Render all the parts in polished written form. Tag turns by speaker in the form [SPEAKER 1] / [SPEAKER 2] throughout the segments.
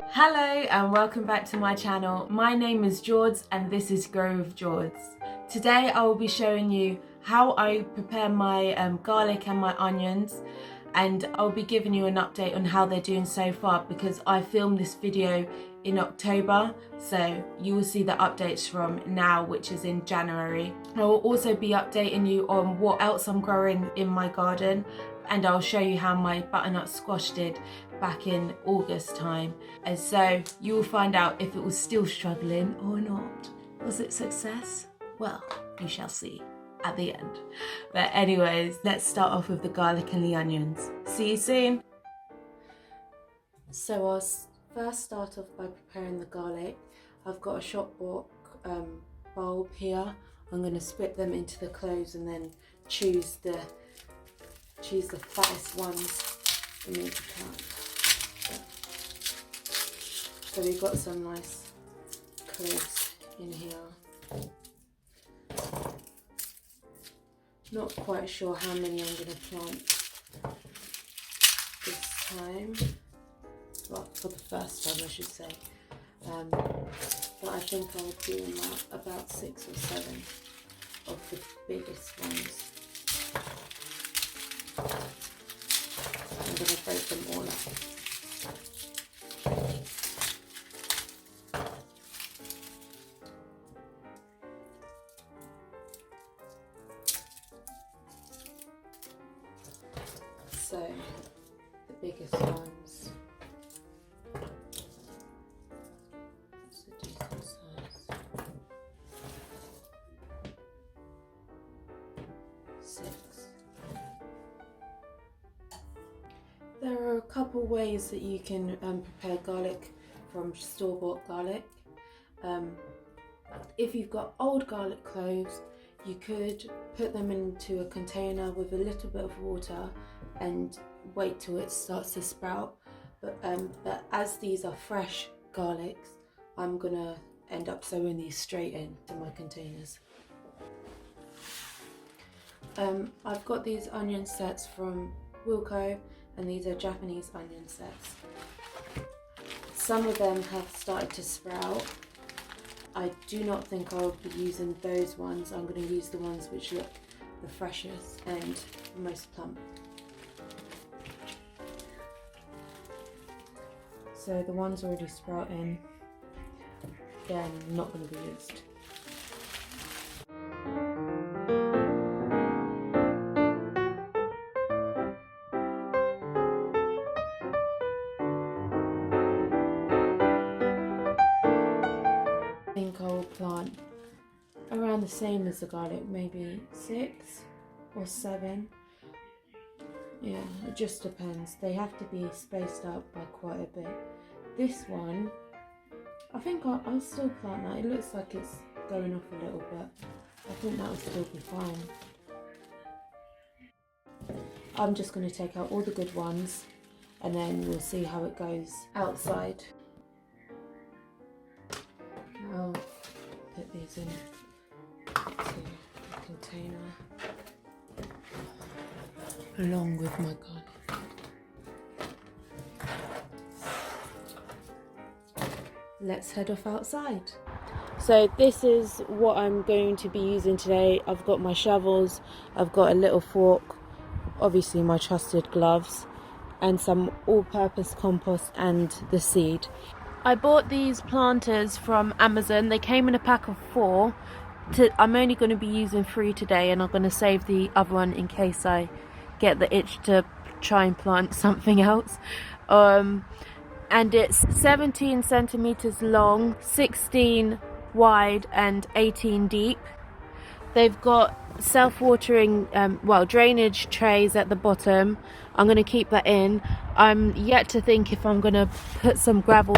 [SPEAKER 1] Hello and welcome back to my channel. My name is George and this is Grow with George. Today I will be showing you how I prepare my garlic and my onions, and I'll be giving you an update on how they're doing so far because I filmed this video in October, so you will see the updates from now, which is in January. I will also be updating you on what else I'm growing in my garden, and I'll show you how my butternut squash did back in August time, and so you will find out if it was still struggling or not. Was it success? Well, you shall see at the end. But anyways, let's start off with the garlic and the onions. See you soon. So I'll first start off by preparing the garlic. I've got a shop bought bulb here. I'm going to split them into the cloves and then choose the fattest ones for me to plant. So we've got some nice cloves in here. Not quite sure how many I'm going to plant this time. Well, for the first time I should say. But I think I'll do about 6 or 7 of the biggest ones. I'm going to break them all up. So, the biggest ones, it's a decent size, 6. There are a couple ways that you can prepare garlic from store-bought garlic. If you've got old garlic cloves, you could put them into a container with a little bit of water and wait till it starts to sprout. But as these are fresh garlics, I'm gonna end up sewing these straight into my containers. I've got these onion sets from Wilko, and these are Japanese onion sets. Some of them have started to sprout. I do not think I'll be using those ones. I'm going to use the ones which look the freshest and most plump. So the ones already sprouting, they're not going to be used. I think I'll plant around the same as the garlic, maybe 6 or 7. Yeah, it just depends. They have to be spaced out by quite a bit. This one, I think I'll still plant that. It looks like it's going off a little bit. I think that will still be fine. I'm just going to take out all the good ones and then we'll see how it goes outside. I'll put these in a container along with my garlic. Let's head off outside. So this is what I'm going to be using today. I've got my shovels, I've got a little fork, obviously my trusted gloves, and some all-purpose compost and the seed. I bought these planters from Amazon. They came in a pack of 4. I'm only going to be using 3 today, and I'm going to save the other one in case I get the itch to try and plant something else. And it's 17 centimeters long, 16 wide and 18 deep. They've got self-watering drainage trays at the bottom. I'm going to keep that in. I'm yet to think if I'm going to put some gravel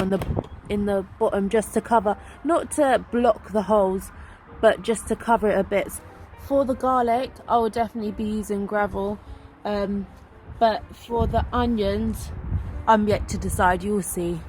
[SPEAKER 1] in the bottom just to cover, not to block the holes, but just to cover it a bit. For the garlic, I will definitely be using gravel, but for the onions, I'm yet to decide. You'll see.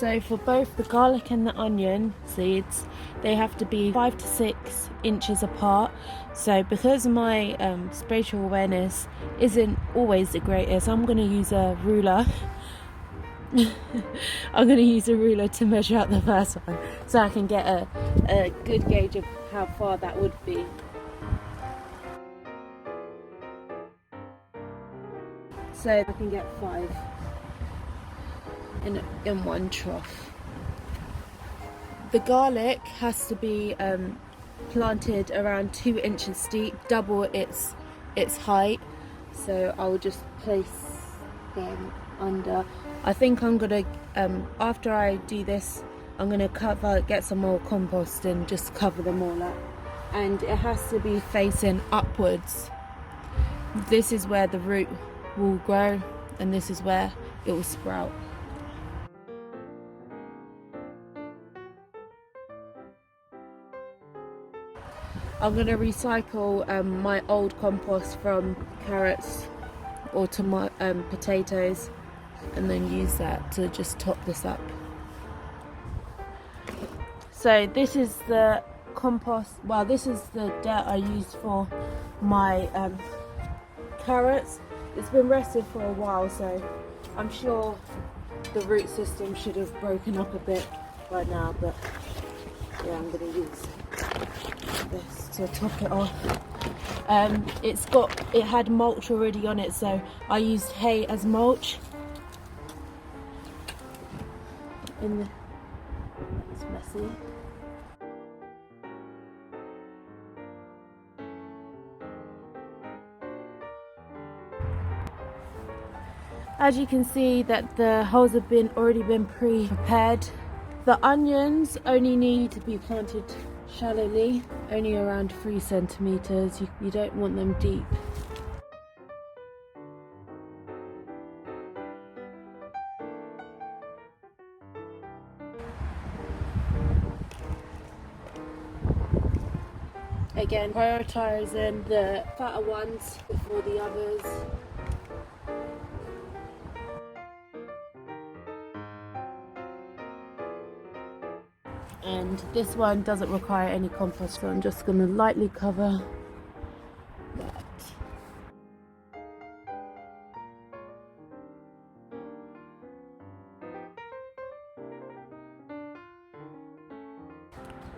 [SPEAKER 1] So for both the garlic and the onion seeds, they have to be 5 to 6 inches apart. So because my spatial awareness isn't always the greatest, I'm going to use a ruler. I'm going to use a ruler to measure out the first one so I can get a good gauge of how far that would be. So I can get 5 in one trough. The garlic has to be planted around 2 inches deep, double its height. So I'll just place them under. I think I'm gonna after I do this, I'm gonna get some more compost and just cover them all up. And it has to be facing upwards. This is where the root will grow, and this is where it will sprout. I'm going to recycle my old compost from carrots or potatoes, and then use that to just top this up. So this is the compost, well, this is the dirt I used for my carrots. It's been rested for a while, so I'm sure the root system should have broken up a bit by now, but yeah, I'm going to use this to top it off. It had mulch already on it, so I used hay as mulch. It's messy. As you can see that the holes have already been pre-prepared. The onions only need to be planted shallowly, only around 3 centimeters. You don't want them deep. Again, prioritizing the fatter ones before the others. And this one doesn't require any compost, so I'm just going to lightly cover that.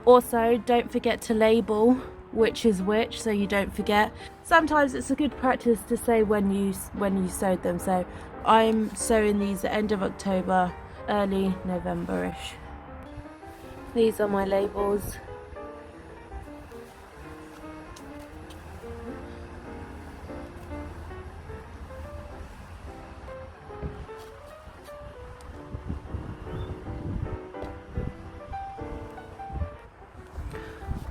[SPEAKER 1] Also, don't forget to label which is which, so you don't forget. Sometimes it's a good practice to say when you sowed them. So I'm sowing these at the end of October, early November-ish. These are my labels.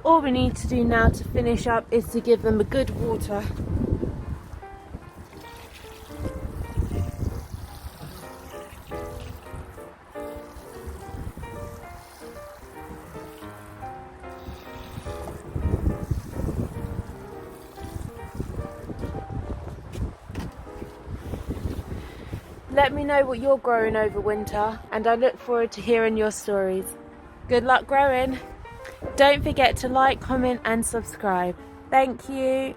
[SPEAKER 1] All we need to do now to finish up is to give them a good water. Let me know what you're growing over winter, and I look forward to hearing your stories. Good luck growing! Don't forget to like, comment and subscribe. Thank you!